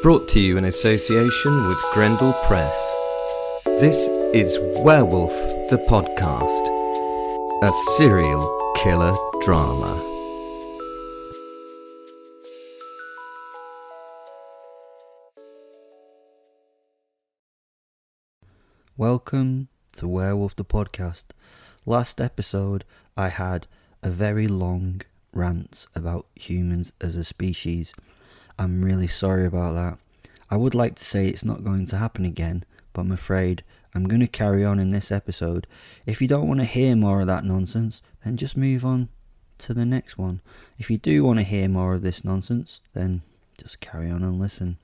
Brought to you in association with Grendel Press. This is Werewolf the Podcast, a serial killer drama. Welcome to Werewolf the Podcast. Last episode I had a very long rant about humans as a species. I'm really sorry about that. I would like to say it's not going to happen again, but I'm afraid I'm going to carry on in this episode. If you don't want to hear more of that nonsense, then just move on to the next one. If you do want to hear more of this nonsense, then just carry on and listen.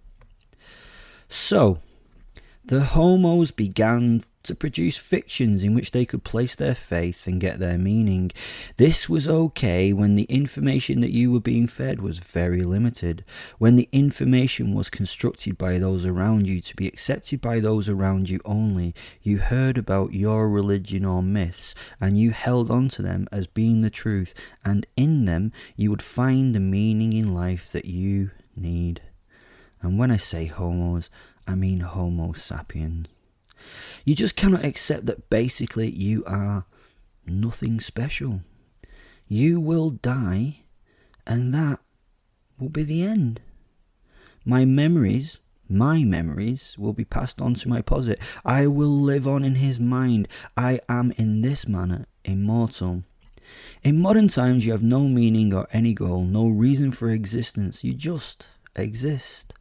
So, the homos began to produce fictions in which they could place their faith and get their meaning. This was okay when the information that you were being fed was very limited, when the information was constructed by those around you to be accepted by those around you only. You heard about your religion or myths, and you held on to them as being the truth, and in them you would find the meaning in life that you need. And when I say homos, I mean Homo sapiens. You just cannot accept that basically you are nothing special. You will die, and that will be the end. My memories will be passed on to my posit. I will live on in his mind. I am in this manner immortal. In modern times you have no meaning or any goal, no reason for existence. You just exist.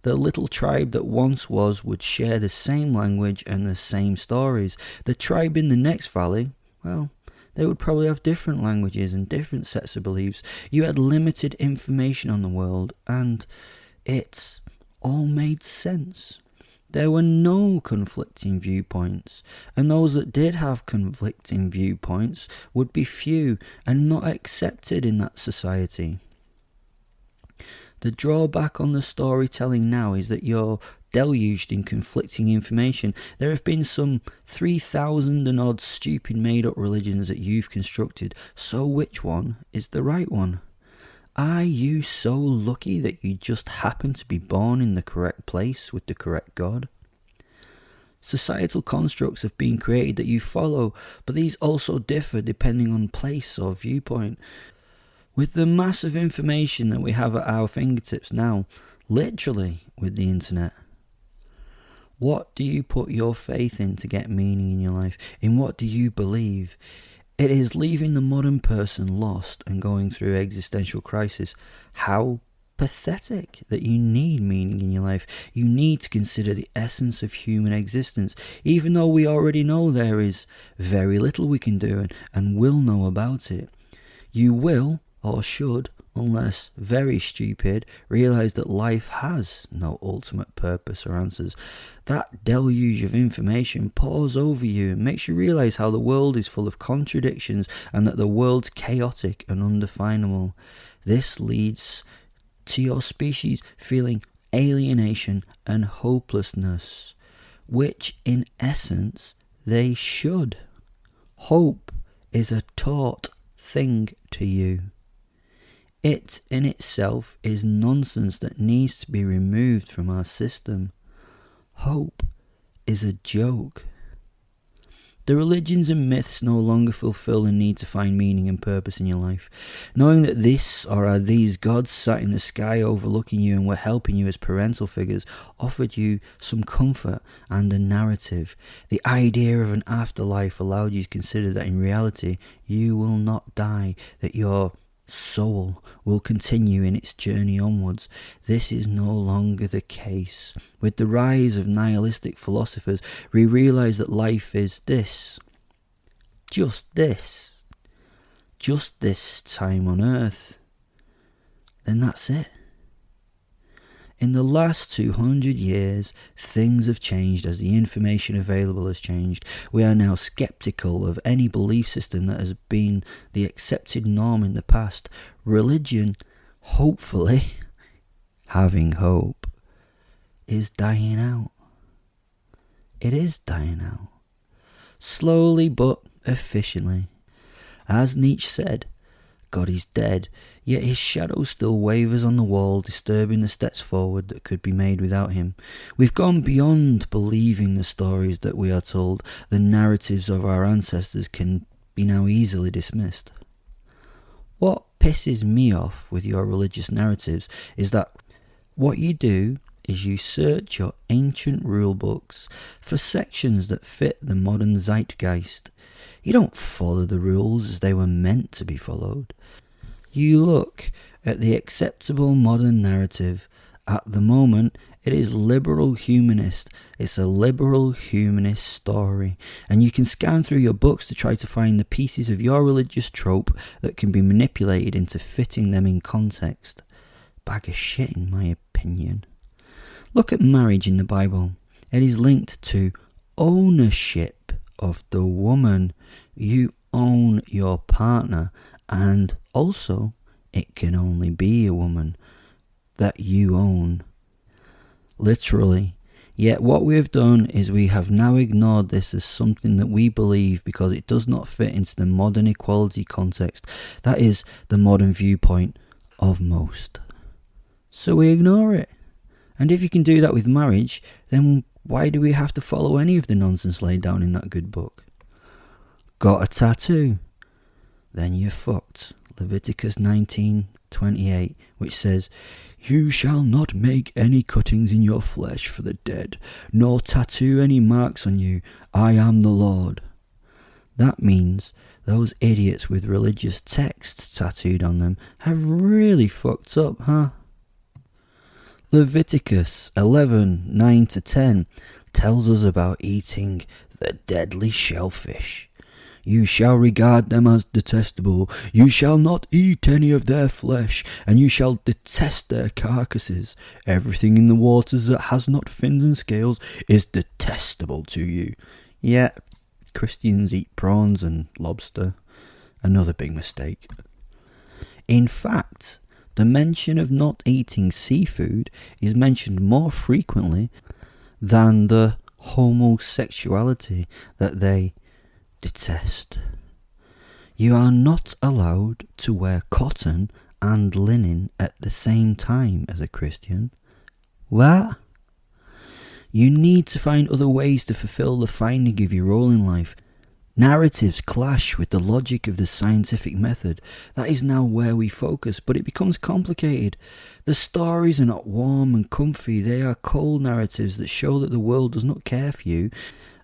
The little tribe that once was would share the same language and the same stories. The tribe in the next valley, well, they would probably have different languages and different sets of beliefs. You had limited information on the world, and it all made sense. There were no conflicting viewpoints, and those that did have conflicting viewpoints would be few and not accepted in that society. The drawback on the storytelling now is that you're deluged in conflicting information. There have been some 3,000 and odd stupid made-up religions that you've constructed, so which one is the right one? Are you so lucky that you just happen to be born in the correct place with the correct God? Societal constructs have been created that you follow, but these also differ depending on place or viewpoint. With the massive information that we have at our fingertips now, literally with the internet, what do you put your faith in to get meaning in your life? In what do you believe? It is leaving the modern person lost and going through existential crisis. How pathetic that you need meaning in your life. You need to consider the essence of human existence, even though we already know there is very little we can do and will know about it. You will, or should, unless very stupid, realise that life has no ultimate purpose or answers. That deluge of information pours over you and makes you realise how the world is full of contradictions and that the world's chaotic and undefinable. This leads to your species feeling alienation and hopelessness, which in essence they should. Hope is a taught thing to you. It in itself is nonsense that needs to be removed from our system. Hope is a joke. The religions and myths no longer fulfill the need to find meaning and purpose in your life. Knowing that this or are these gods sat in the sky overlooking you and were helping you as parental figures offered you some comfort and a narrative. The idea of an afterlife allowed you to consider that in reality you will not die, that your soul will continue in its journey onwards. This is no longer the case. With the rise of nihilistic philosophers, we realise that life is this. Just this time on earth. Then that's it. In the last 200 years, things have changed as the information available has changed. We are now sceptical of any belief system that has been the accepted norm in the past. Religion, hopefully, having hope, is dying out. It is dying out. Slowly but efficiently. As Nietzsche said, God is dead, yet his shadow still wavers on the wall, disturbing the steps forward that could be made without him. We've gone beyond believing the stories that we are told. The narratives of our ancestors can be now easily dismissed. What pisses me off with your religious narratives is that what you do is you search your ancient rule books for sections that fit the modern zeitgeist. You don't follow the rules as they were meant to be followed. You look at the acceptable modern narrative. At the moment, it is liberal humanist. It's a liberal humanist story. And you can scan through your books to try to find the pieces of your religious trope that can be manipulated into fitting them in context. Bag of shit, in my opinion. Look at marriage in the Bible. It is linked to ownership of the woman. You own your partner, and also it can only be a woman that you own. Literally. Yet what we have done is we have now ignored this as something that we believe because it does not fit into the modern equality context. That is the modern viewpoint of most. So we ignore it. And if you can do that with marriage, then why do we have to follow any of the nonsense laid down in that good book? Got a tattoo? Then you're fucked. Leviticus 19:28, which says, "You shall not make any cuttings in your flesh for the dead, nor tattoo any marks on you. I am the Lord." That means those idiots with religious texts tattooed on them have really fucked up, huh? Leviticus 11:9-10 tells us about eating the deadly shellfish. You shall regard them as detestable. You shall not eat any of their flesh, and you shall detest their carcasses. Everything in the waters that has not fins and scales is detestable to you. Yet, Christians eat prawns and lobster. Another big mistake. In fact, the mention of not eating seafood is mentioned more frequently than the homosexuality that they detest. You are not allowed to wear cotton and linen at the same time as a Christian. What? You need to find other ways to fulfill the finding of your role in life. Narratives clash with the logic of the scientific method. That is now where we focus, but it becomes complicated. The stories are not warm and comfy. They are cold narratives that show that the world does not care for you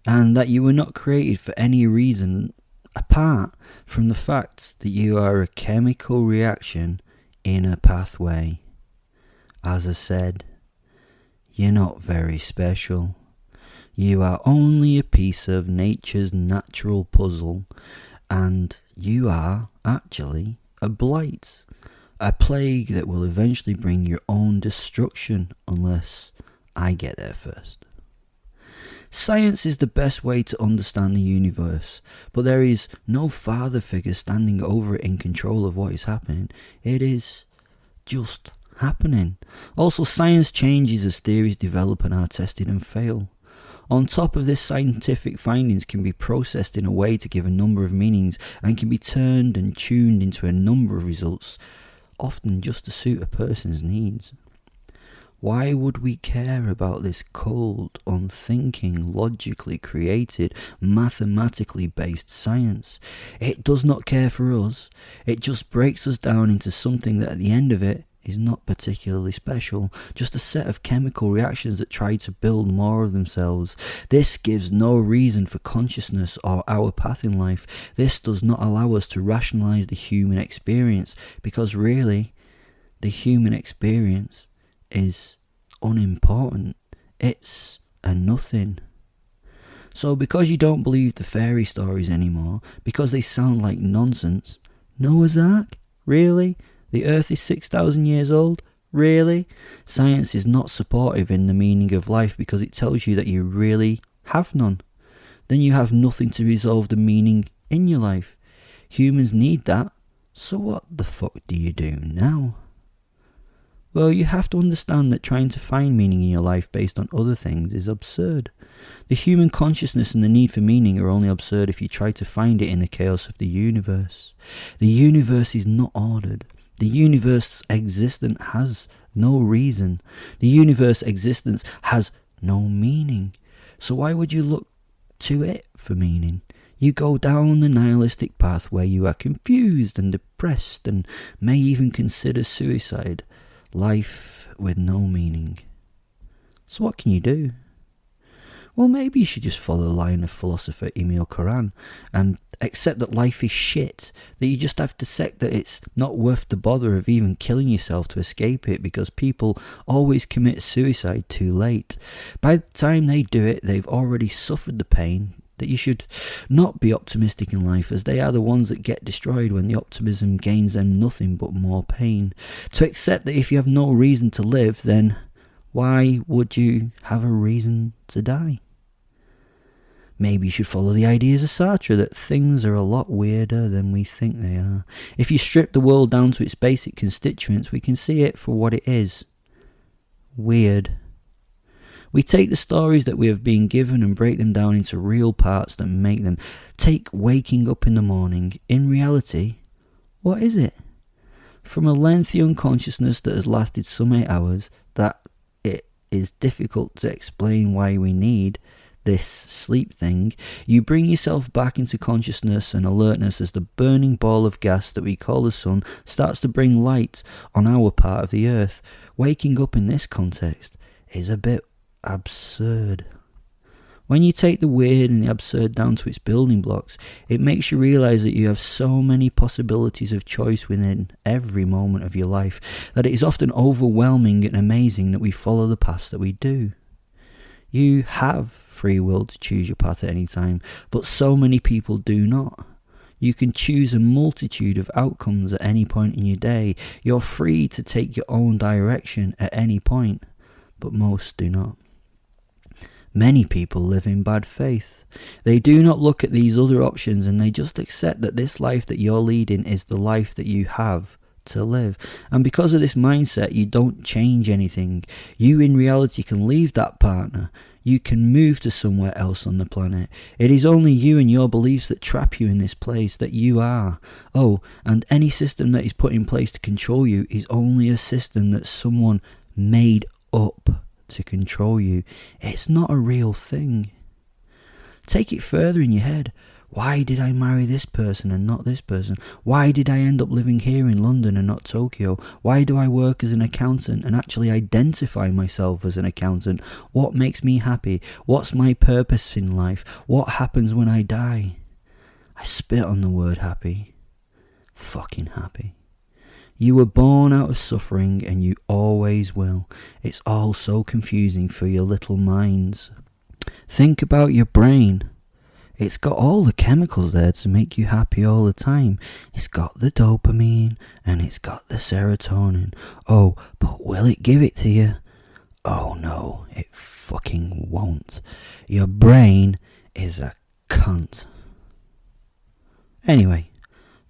and that you were not created for any reason apart from the fact that you are a chemical reaction in a pathway. As I said, you're not very special. You are only a piece of nature's natural puzzle, and you are actually a blight, a plague that will eventually bring your own destruction unless I get there first. Science is the best way to understand the universe, but there is no father figure standing over it in control of what is happening. It is just happening. Also, science changes as theories develop and are tested and fail. On top of this, scientific findings can be processed in a way to give a number of meanings and can be turned and tuned into a number of results, often just to suit a person's needs. Why would we care about this cold, unthinking, logically created, mathematically based science? It does not care for us. It just breaks us down into something that at the end of it is not particularly special, just a set of chemical reactions that try to build more of themselves. This gives no reason for consciousness or our path in life. This does not allow us to rationalize the human experience, because really, the human experience is unimportant. It's a nothing. So because you don't believe the fairy stories anymore, because they sound like nonsense, Noah's Ark? Really? The earth is 6,000 years old? Really? Science is not supportive in the meaning of life because it tells you that you really have none. Then you have nothing to resolve the meaning in your life. Humans need that. So what the fuck do you do now? Well, you have to understand that trying to find meaning in your life based on other things is absurd. The human consciousness and the need for meaning are only absurd if you try to find it in the chaos of the universe. The universe is not ordered. The universe's existence has no reason. The universe's existence has no meaning. So why would you look to it for meaning? You go down the nihilistic path where you are confused and depressed and may even consider suicide. Life with no meaning. So what can you do? Well, maybe you should just follow the line of philosopher Emil Koran and accept that life is shit, that you just have to accept that it's not worth the bother of even killing yourself to escape it, because people always commit suicide too late. By the time they do it, they've already suffered the pain. That you should not be optimistic in life, as they are the ones that get destroyed when the optimism gains them nothing but more pain. To accept that if you have no reason to live, then why would you have a reason to die? Maybe you should follow the ideas of Sartre that things are a lot weirder than we think they are. If you strip the world down to its basic constituents, we can see it for what it is. Weird. We take the stories that we have been given and break them down into real parts that make them. Take waking up in the morning. In reality, what is it? From a lengthy unconsciousness that has lasted some 8 hours, that it is difficult to explain why we need this sleep thing, you bring yourself back into consciousness and alertness as the burning ball of gas that we call the sun starts to bring light on our part of the earth. Waking up in this context is a bit absurd. When you take the weird and the absurd down to its building blocks, it makes you realise that you have so many possibilities of choice within every moment of your life that it is often overwhelming and amazing that we follow the paths that we do. You have free will to choose your path at any time, but so many people do not. You can choose a multitude of outcomes at any point in your day. You're free to take your own direction at any point, but most do not. Many people live in bad faith. They do not look at these other options and they just accept that this life that you're leading is the life that you have to live. And because of this mindset, you don't change anything. You in reality can leave that partner. You can move to somewhere else on the planet. It is only you and your beliefs that trap you in this place that you are. Oh, and any system that is put in place to control you is only a system that someone made up to control you. It's not a real thing. Take it further in your head. Why did I marry this person and not this person? Why did I end up living here in London and not Tokyo? Why do I work as an accountant and actually identify myself as an accountant? What makes me happy? What's my purpose in life? What happens when I die? I spit on the word happy. Fucking happy. You were born out of suffering and you always will. It's all so confusing for your little minds. Think about your brain. It's got all the chemicals there to make you happy all the time. It's got the dopamine and it's got the serotonin. Oh, but will it give it to you? Oh no, it fucking won't. Your brain is a cunt. Anyway,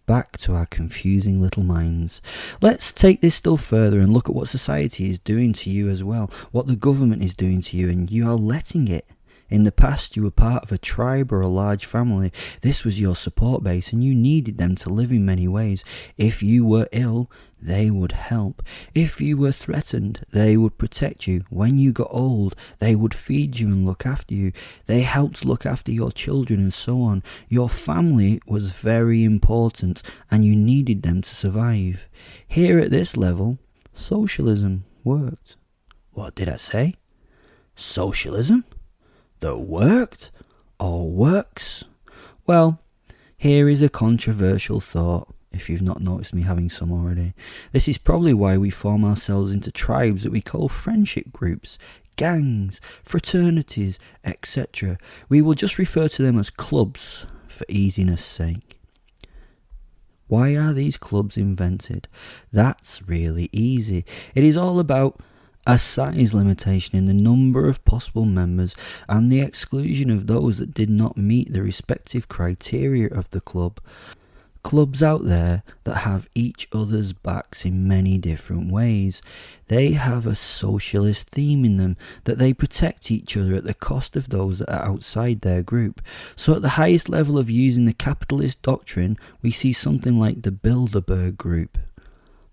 back to our confusing little minds. Let's take this still further and look at what society is doing to you as well. What the government is doing to you, and you are letting it. In the past, you were part of a tribe or a large family. This was your support base and you needed them to live in many ways. If you were ill, they would help. If you were threatened, they would protect you. When you got old, they would feed you and look after you. They helped look after your children and so on. Your family was very important and you needed them to survive. Here at this level, socialism worked. What did I say? Socialism? That worked or works? Well, here is a controversial thought, if you've not noticed me having some already. This is probably why we form ourselves into tribes that we call friendship groups, gangs, fraternities, etc. We will just refer to them as clubs for easiness' sake. Why are these clubs invented? That's really easy. It is all about a size limitation in the number of possible members and the exclusion of those that did not meet the respective criteria of the club. Clubs out there that have each other's backs in many different ways. They have a socialist theme in them, that they protect each other at the cost of those that are outside their group. So at the highest level of using the capitalist doctrine, we see something like the Bilderberg Group.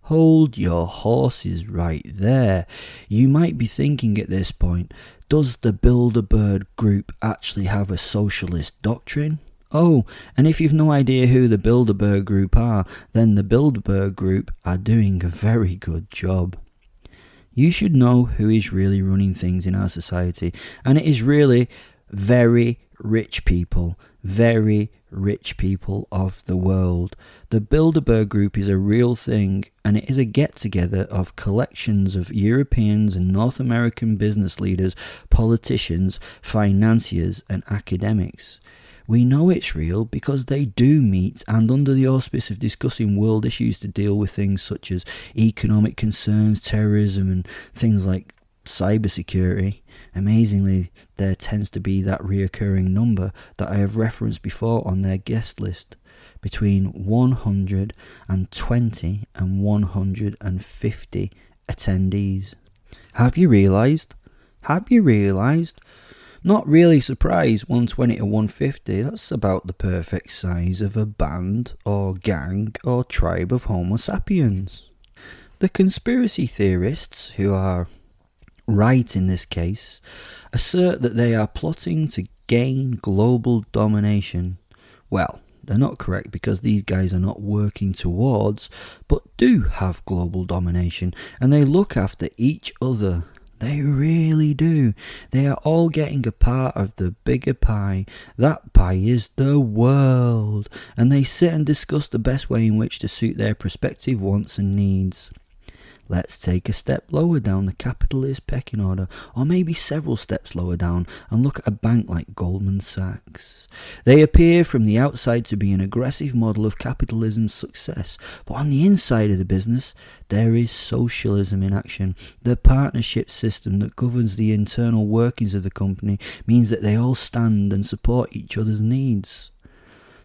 Hold your horses right there. You might be thinking at this point, does the Bilderberg Group actually have a socialist doctrine? Oh, and if you've no idea who the Bilderberg Group are, then the Bilderberg Group are doing a very good job. You should know who is really running things in our society, and it is really very rich people of the world. The Bilderberg Group is a real thing, and it is a get-together of collections of Europeans and North American business leaders, politicians, financiers, and academics. We know it's real because they do meet, and under the auspice of discussing world issues to deal with things such as economic concerns, terrorism, and things like cybersecurity. Amazingly, there tends to be that reoccurring number that I have referenced before on their guest list, between 120 and 150 attendees. Have you realised? Not really surprised, 120 to 150, that's about the perfect size of a band or gang or tribe of Homo sapiens. The conspiracy theorists, who are right in this case, assert that they are plotting to gain global domination. Well, they're not correct because these guys are not working towards, but do have global domination, and they look after each other. They really do. They are all getting a part of the bigger pie. That pie is the world. And they sit and discuss the best way in which to suit their prospective wants and needs. Let's take a step lower down the capitalist pecking order, or maybe several steps lower down, and look at a bank like Goldman Sachs. They appear from the outside to be an aggressive model of capitalism's success, but on the inside of the business, there is socialism in action. The partnership system that governs the internal workings of the company means that they all stand and support each other's needs.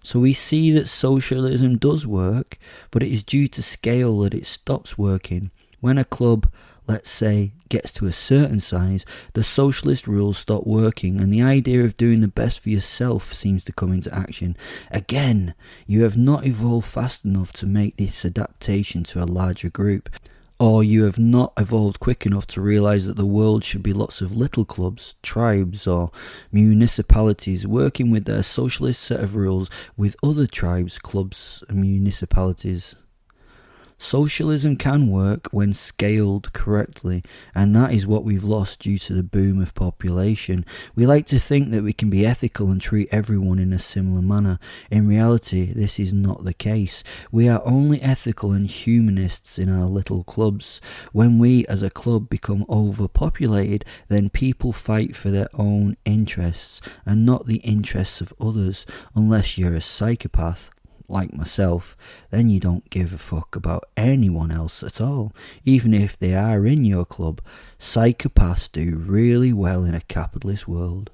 So we see that socialism does work, but it is due to scale that it stops working. When a club, let's say, gets to a certain size, the socialist rules stop working and the idea of doing the best for yourself seems to come into action. Again, you have not evolved fast enough to make this adaptation to a larger group, or you have not evolved quick enough to realise that the world should be lots of little clubs, tribes, or municipalities working with their socialist set of rules with other tribes, clubs, and municipalities. Socialism can work when scaled correctly, and that is what we've lost due to the boom of population. We like to think that we can be ethical and treat everyone in a similar manner. In reality, this is not the case. We are only ethical and humanists in our little clubs. When we as a club become overpopulated, then people fight for their own interests and not the interests of others, unless you're a psychopath. Like myself, then you don't give a fuck about anyone else at all, even if they are in your club. Psychopaths do really well in a capitalist world.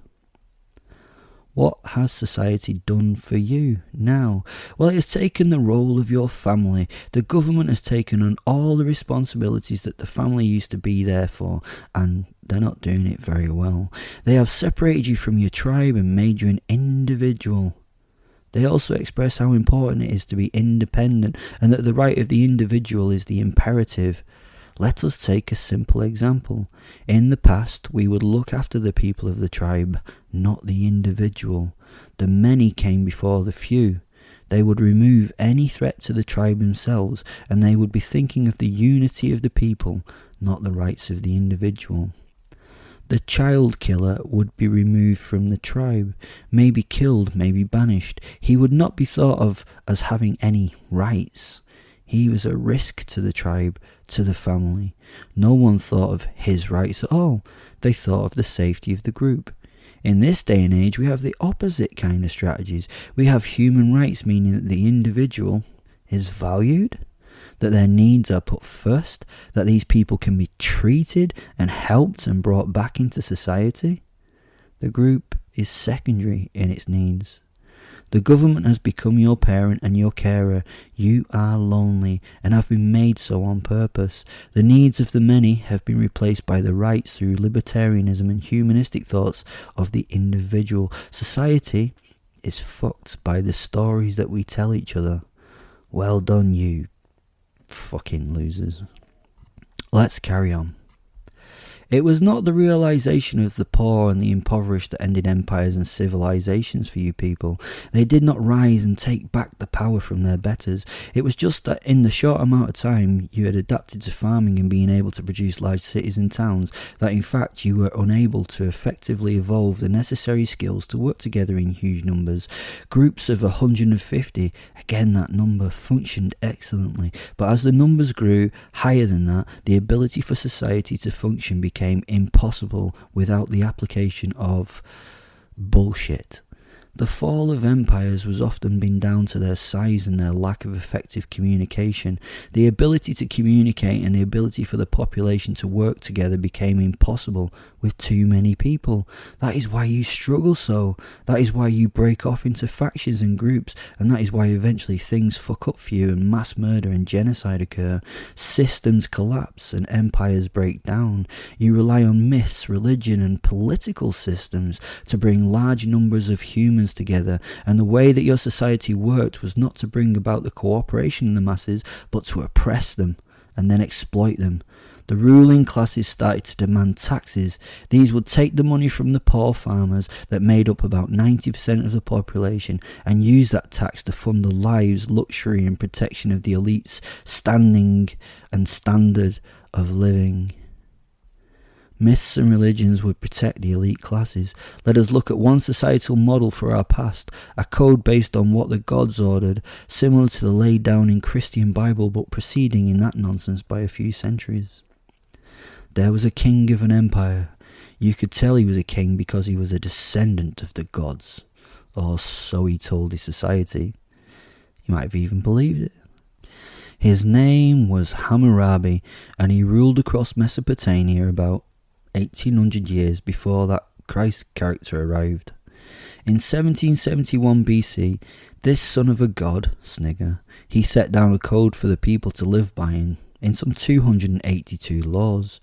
What has society done for you now? Well, it has taken the role of your family. The government has taken on all the responsibilities that the family used to be there for, and they're not doing it very well. They have separated you from your tribe and made you an individual. They also express how important it is to be independent and that the right of the individual is the imperative. Let us take a simple example. In the past, we would look after the people of the tribe, not the individual. The many came before the few. They would remove any threat to the tribe themselves, and they would be thinking of the unity of the people, not the rights of the individual. The child killer would be removed from the tribe, maybe killed, maybe banished. He would not be thought of as having any rights. He was a risk to the tribe, to the family. No one thought of his rights at all. They thought of the safety of the group. In this day and age, we have the opposite kind of strategies. We have human rights, meaning that the individual is valued, that their needs are put first, that these people can be treated and helped and brought back into society. The group is secondary in its needs. The government has become your parent and your carer. You are lonely and have been made so on purpose. The needs of the many have been replaced by the rights through libertarianism and humanistic thoughts of the individual. Society is fucked by the stories that we tell each other. Well done, you fucking losers. Let's carry on. It was not the realization of the poor and the impoverished that ended empires and civilizations for you people. They did not rise and take back the power from their betters. It was just that in the short amount of time you had adapted to farming and being able to produce large cities and towns, that in fact you were unable to effectively evolve the necessary skills to work together in huge numbers. Groups of 150, again that number, functioned excellently, but as the numbers grew higher than that, the ability for society to function became impossible without the application of bullshit. The fall of empires was often been down to their size and their lack of effective communication. The ability to communicate and the ability for the population to work together became impossible with too many people. That is why you struggle so. That is why you break off into factions and groups, and that is why eventually things fuck up for you and mass murder and genocide occur. Systems collapse and empires break down. You rely on myths, religion and political systems to bring large numbers of humans together, and the way that your society worked was not to bring about the cooperation of the masses, but to oppress them and then exploit them. The ruling classes started to demand taxes. These would take the money from the poor farmers that made up about 90% of the population and use that tax to fund the lives, luxury and protection of the elites' standing and standard of living. Myths and religions would protect the elite classes. Let us look at one societal model for our past, a code based on what the gods ordered, similar to the laid down in Christian Bible but preceding in that nonsense by a few centuries. There was a king of an empire. You could tell he was a king because he was a descendant of the gods, or so he told his society. He might have even believed it. His name was Hammurabi, and he ruled across Mesopotamia about 1800 years before that Christ character arrived. In 1771 BC, this son of a god, Snigger, he set down a code for the people to live by in some 282 laws.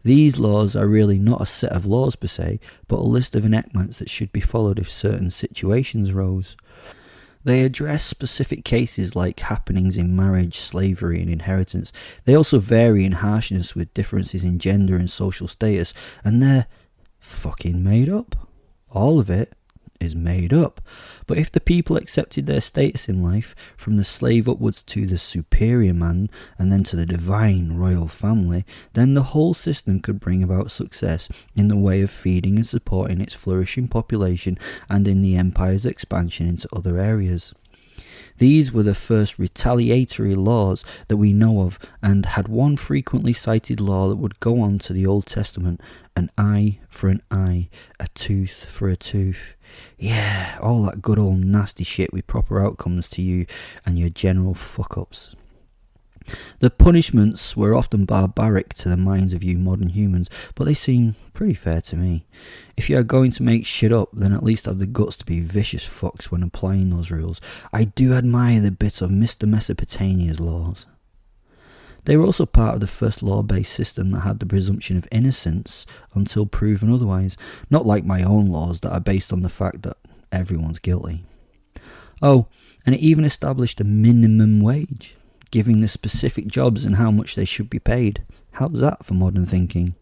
These laws are really not a set of laws per se, but a list of enactments that should be followed if certain situations arose. They address specific cases like happenings in marriage, slavery and inheritance. They also vary in harshness with differences in gender and social status, and they're fucking made up. All of it is made up. But if the people accepted their status in life, from the slave upwards to the superior man and then to the divine royal family, then the whole system could bring about success in the way of feeding and supporting its flourishing population and in the empire's expansion into other areas. These were the first retaliatory laws that we know of, and had one frequently cited law that would go on to the Old Testament: an eye for an eye, a tooth for a tooth. Yeah, all that good old nasty shit with proper outcomes to you and your general fuck-ups. The punishments were often barbaric to the minds of you modern humans, but they seem pretty fair to me. If you are going to make shit up, then at least have the guts to be vicious fucks when applying those rules. I do admire the bit of Mr. Mesopotamia's laws. They were also part of the first law-based system that had the presumption of innocence until proven otherwise, not like my own laws that are based on the fact that everyone's guilty. Oh, and it even established a minimum wage, giving the specific jobs and how much they should be paid. How's that for modern thinking?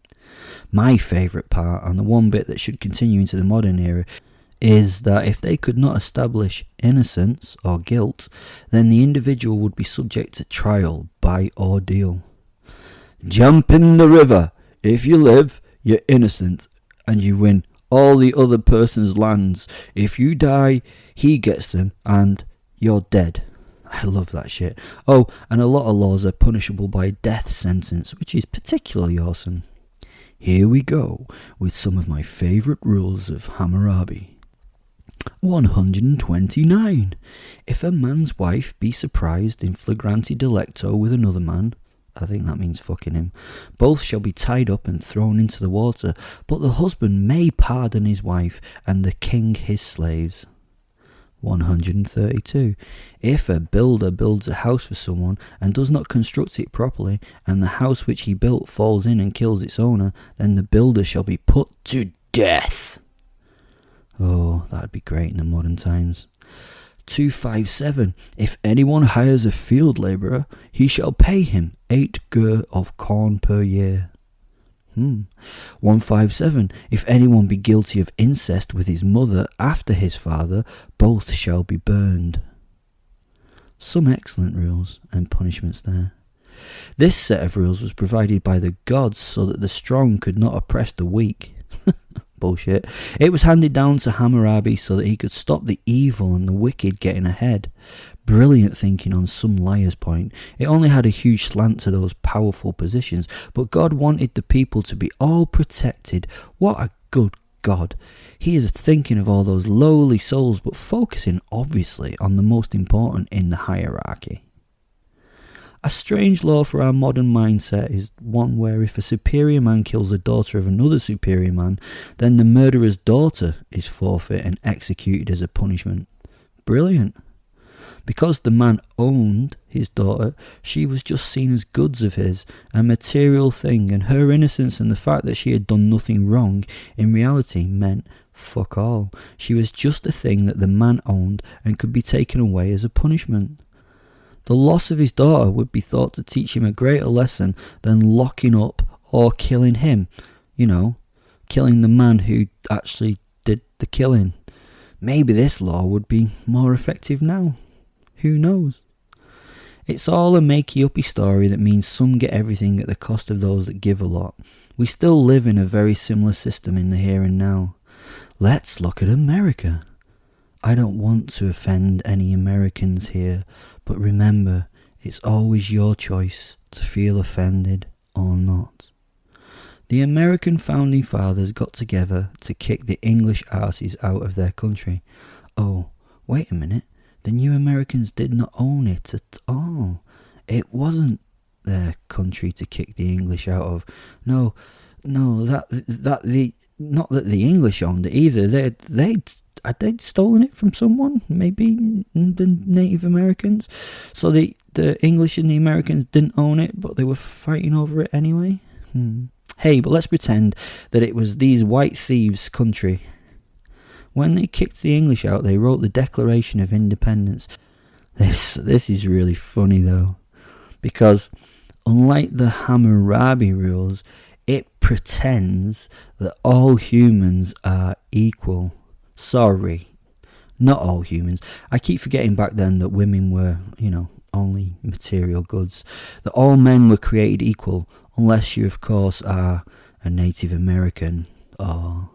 My favourite part, and the one bit that should continue into the modern era, is that if they could not establish innocence or guilt, then the individual would be subject to trial by ordeal. Jump in the river. If you live, you're innocent, and you win all the other person's lands. If you die, he gets them, and you're dead. I love that shit. Oh, and a lot of laws are punishable by death sentence, which is particularly awesome. Here we go with some of my favourite rules of Hammurabi. 129. If a man's wife be surprised in flagranti delicto with another man, I think that means fucking him, both shall be tied up and thrown into the water, but the husband may pardon his wife and the king his slaves. 132. If a builder builds a house for someone and does not construct it properly, and the house which he built falls in and kills its owner, then the builder shall be put to death. Oh, that'd be great in the modern times. 257. If anyone hires a field labourer, he shall pay him 8 gur of corn per year. 157. If anyone be guilty of incest with his mother after his father, both shall be burned. Some excellent rules and punishments there. This set of rules was provided by the gods so that the strong could not oppress the weak. Bullshit. It was handed down to Hammurabi so that he could stop the evil and the wicked getting ahead. Brilliant thinking on some liar's point. It only had a huge slant to those powerful positions, but God wanted the people to be all protected. What a good God. He is thinking of all those lowly souls, but focusing obviously on the most important in the hierarchy. A strange law for our modern mindset is one where if a superior man kills the daughter of another superior man, then the murderer's daughter is forfeit and executed as a punishment. Brilliant. Because the man owned his daughter, she was just seen as goods of his, a material thing, and her innocence and the fact that she had done nothing wrong in reality meant fuck all. She was just a thing that the man owned and could be taken away as a punishment. The loss of his daughter would be thought to teach him a greater lesson than locking up or killing him. You know, killing the man who actually did the killing. Maybe this law would be more effective now. Who knows? It's all a makey-uppy story that means some get everything at the cost of those that give a lot. We still live in a very similar system in the here and now. Let's look at America. I don't want to offend any Americans here, but remember, it's always your choice to feel offended or not. The American founding fathers got together to kick the English arses out of their country. Oh, wait a minute. The new Americans did not own it at all. It wasn't their country to kick the English out of. No, not that the English owned it either. They'd stolen it from someone, maybe the Native Americans. So the English and the Americans didn't own it, but they were fighting over it anyway. Hey, but let's pretend that it was these white thieves' country. When they kicked the English out, they wrote the Declaration of Independence. This is really funny though, because unlike the Hammurabi rules, it pretends that all humans are equal. Sorry, not all humans. I keep forgetting back then that women were, only material goods. That all men were created equal, unless you, of course, are a Native American, or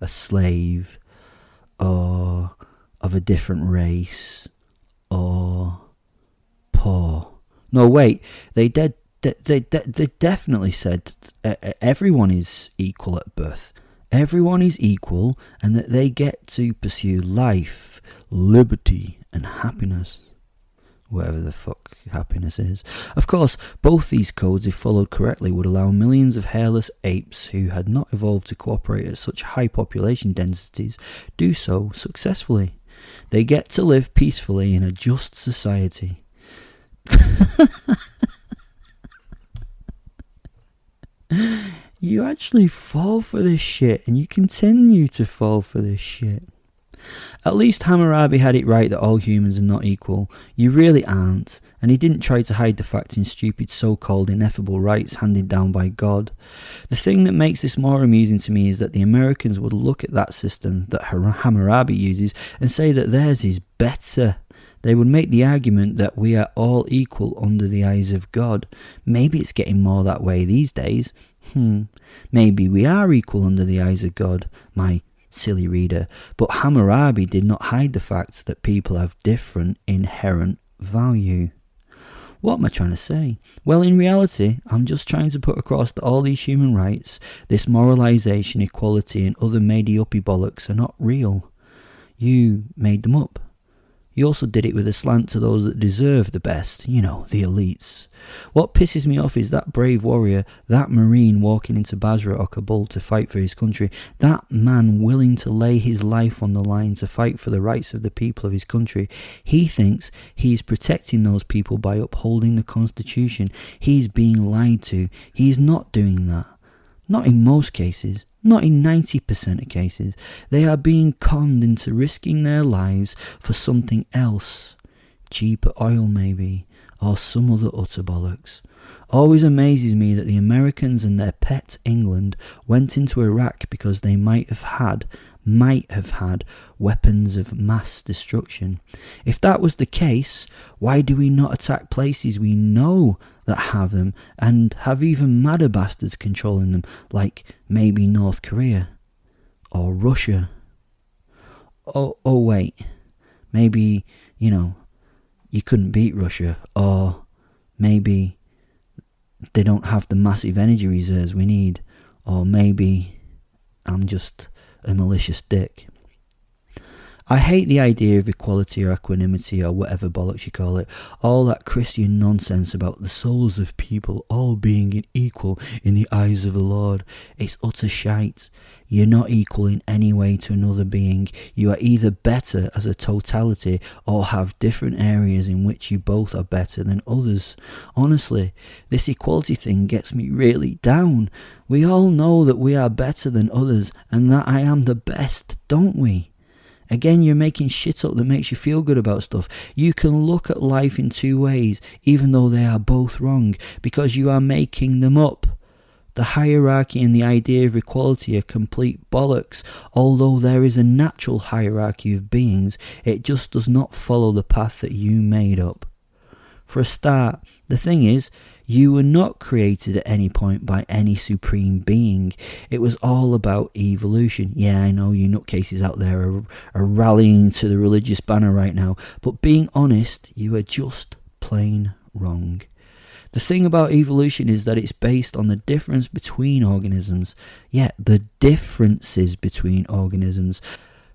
a slave, or of a different race, or poor. No, wait, they definitely said everyone is equal at birth. Everyone is equal, and that they get to pursue life, liberty, and happiness. Whatever the fuck happiness is. Of course, both these codes, if followed correctly, would allow millions of hairless apes who had not evolved to cooperate at such high population densities do so successfully. They get to live peacefully in a just society. You actually fall for this shit, and you continue to fall for this shit. At least Hammurabi had it right that all humans are not equal. You really aren't, and he didn't try to hide the fact in stupid so-called ineffable rights handed down by God. The thing that makes this more amusing to me is that the Americans would look at that system that Hammurabi uses and say that theirs is better. They would make the argument that we are all equal under the eyes of God. Maybe it's getting more that way these days. Maybe we are equal under the eyes of God, my silly reader. But Hammurabi did not hide the fact that people have different inherent value. What am I trying to say? Well, in reality, I'm just trying to put across that all these human rights, this moralisation, equality and other made-uppy bollocks are not real. You made them up. He also did it with a slant to those that deserve the best, the elites. What pisses me off is that brave warrior, that marine walking into Basra or Kabul to fight for his country, that man willing to lay his life on the line to fight for the rights of the people of his country. He thinks he is protecting those people by upholding the Constitution. He's being lied to. He's not doing that. Not in most cases. Not in 90% of cases. They are being conned into risking their lives for something else. Cheaper oil maybe, or some other utter bollocks. Always amazes me that the Americans and their pet England went into Iraq because they might have had weapons of mass destruction. If that was the case, why do we not attack places we know that have them and have even madder bastards controlling them, like maybe North Korea or Russia? Oh wait, maybe, you couldn't beat Russia, or maybe they don't have the massive energy reserves we need, or maybe I'm just a malicious dick. I hate the idea of equality or equanimity or whatever bollocks you call it. All that Christian nonsense about the souls of people all being equal in the eyes of the Lord. It's utter shite. You're not equal in any way to another being. You are either better as a totality or have different areas in which you both are better than others. Honestly, this equality thing gets me really down. We all know that we are better than others and that I am the best, don't we? Again, you're making shit up that makes you feel good about stuff. You can look at life in two ways, even though they are both wrong, because you are making them up. The hierarchy and the idea of equality are complete bollocks. Although there is a natural hierarchy of beings, it just does not follow the path that you made up. For a start, the thing is, you were not created at any point by any supreme being. It was all about evolution. Yeah, I know you nutcases out there are rallying to the religious banner right now, but being honest, you are just plain wrong. The thing about evolution is that it's based on the difference between organisms. Yeah, the differences between organisms.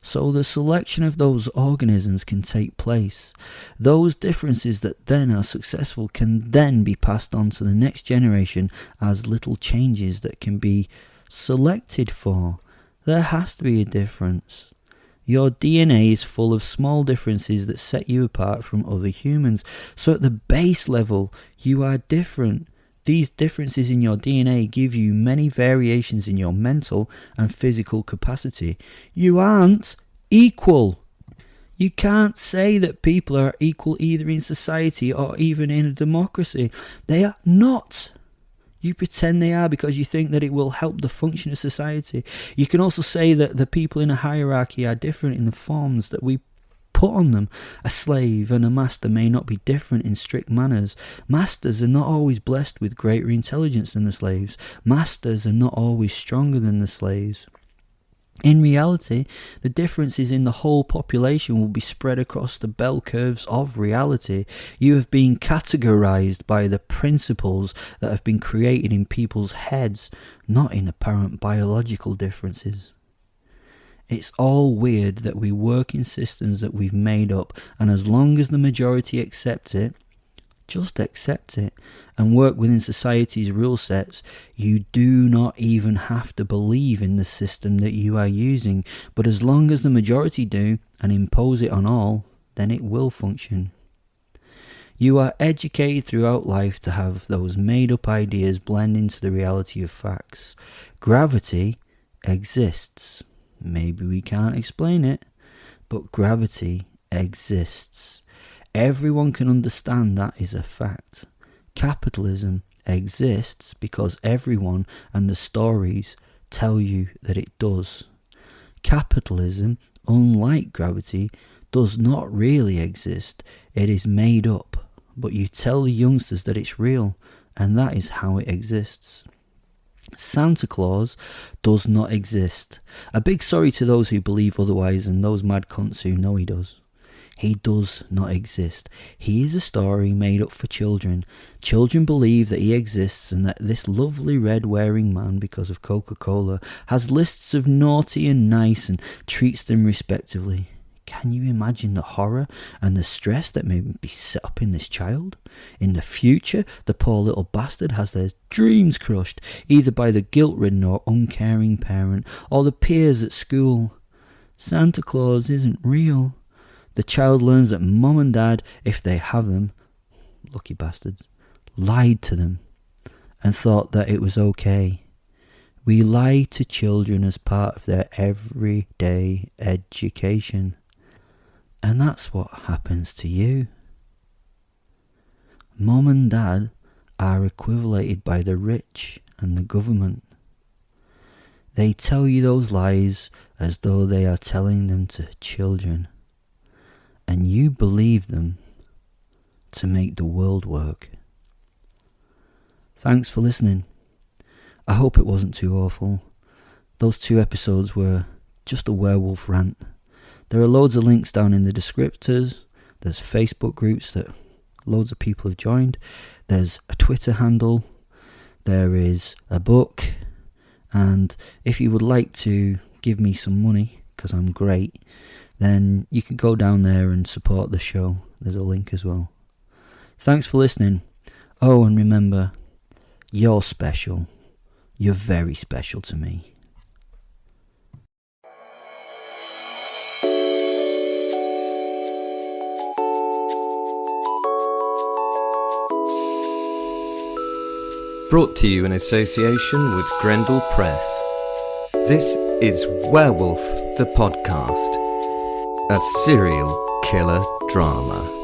So the selection of those organisms can take place. Those differences that then are successful can then be passed on to the next generation as little changes that can be selected for. There has to be a difference. Your DNA is full of small differences that set you apart from other humans. So at the base level, you are different. These differences in your DNA give you many variations in your mental and physical capacity. You aren't equal. You can't say that people are equal either in society or even in a democracy. They are not. You pretend they are because you think that it will help the function of society. You can also say that the people in a hierarchy are different in the forms that we put on them. A slave and a master may not be different in strict manners. Masters are not always blessed with greater intelligence than the slaves. Masters are not always stronger than the slaves. In reality, the differences in the whole population will be spread across the bell curves of reality. You have been categorized by the principles that have been created in people's heads, not in apparent biological differences. It's all weird that we work in systems that we've made up, and as long as the majority accept it, just accept it and work within society's rule sets. You do not even have to believe in the system that you are using, but as long as the majority do and impose it on all, then it will function. You are educated throughout life to have those made-up ideas blend into the reality of facts. Gravity exists. Maybe we can't explain it, but gravity exists. Everyone can understand that is a fact. Capitalism exists because everyone and the stories tell you that it does. Capitalism, unlike gravity, does not really exist. It is made up, but you tell the youngsters that it's real, and that is how it exists. Santa Claus does not exist. A big sorry to those who believe otherwise and those mad cunts who know he does. He does not exist. He is a story made up for children. Children believe that he exists and that this lovely red-wearing man, because of Coca-Cola, has lists of naughty and nice and treats them respectively. Can you imagine the horror and the stress that may be set up in this child? In the future, the poor little bastard has their dreams crushed, either by the guilt-ridden or uncaring parent, or the peers at school. Santa Claus isn't real. The child learns that mum and dad, if they have them, lucky bastards, lied to them and thought that it was okay. We lie to children as part of their everyday education. And that's what happens to you. Mum and dad are equivalated by the rich and the government. They tell you those lies as though they are telling them to children. And you believe them to make the world work. Thanks for listening. I hope it wasn't too awful. Those 2 episodes were just a werewolf rant. There are loads of links down in the descriptors. There's Facebook groups that loads of people have joined. There's a Twitter handle. There is a book. And if you would like to give me some money, because I'm great, then you can go down there and support the show. There's a link as well. Thanks for listening. Oh, and remember, you're special. You're very special to me. Brought to you in association with Grendel Press. This is Werewolf the Podcast, a serial killer drama.